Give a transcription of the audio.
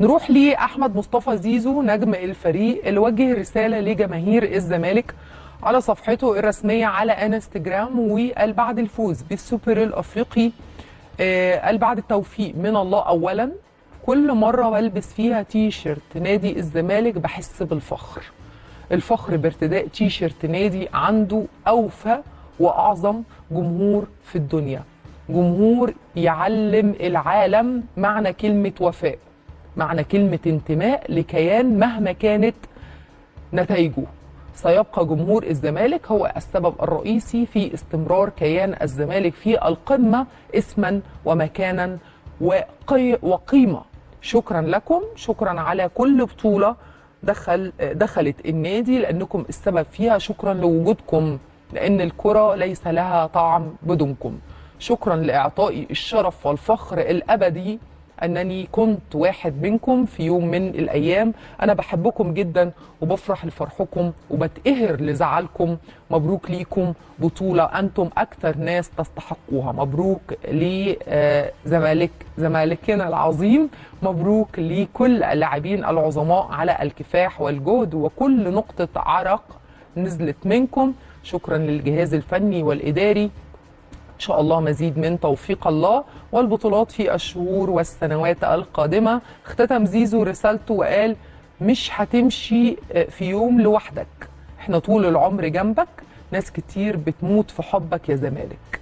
نروح لأحمد مصطفى زيزو نجم الفريق اللي وجه رسالة لجماهير الزمالك على صفحته الرسمية على انستجرام، وقال بعد الفوز بالسوبر الأفريقي قال بعد التوفيق من الله أولا، كل مرة بلبس فيها تي شيرت نادي الزمالك بحس بالفخر. الفخر بارتداء تي شيرت نادي عنده أوفى وأعظم جمهور في الدنيا، جمهور يعلم العالم معنى كلمة وفاء، معنى كلمة انتماء لكيان مهما كانت نتائجه. سيبقى جمهور الزمالك هو السبب الرئيسي في استمرار كيان الزمالك في القمة اسما ومكانا وقيمة. شكرا لكم، شكرا على كل بطولة دخلت النادي لأنكم السبب فيها، شكرا لوجودكم لأن الكرة ليس لها طعم بدونكم. شكرا لإعطائي الشرف والفخر الأبدي أنني كنت واحد منكم في يوم من الأيام. أنا بحبكم جدا وبفرح لفرحكم وبتقهر لزعلكم. مبروك ليكم بطولة أنتم أكثر ناس تستحقوها. مبروك لزمالكنا العظيم، مبروك لكل اللاعبين العظماء على الكفاح والجهد وكل نقطة عرق نزلت منكم. شكرا للجهاز الفني والإداري، إن شاء الله مزيد من توفيق الله والبطولات في الشهور والسنوات القادمة. اختتم زيزو رسالته وقال مش هتمشي في يوم لوحدك، احنا طول العمر جنبك، ناس كتير بتموت في حبك يا زمالك.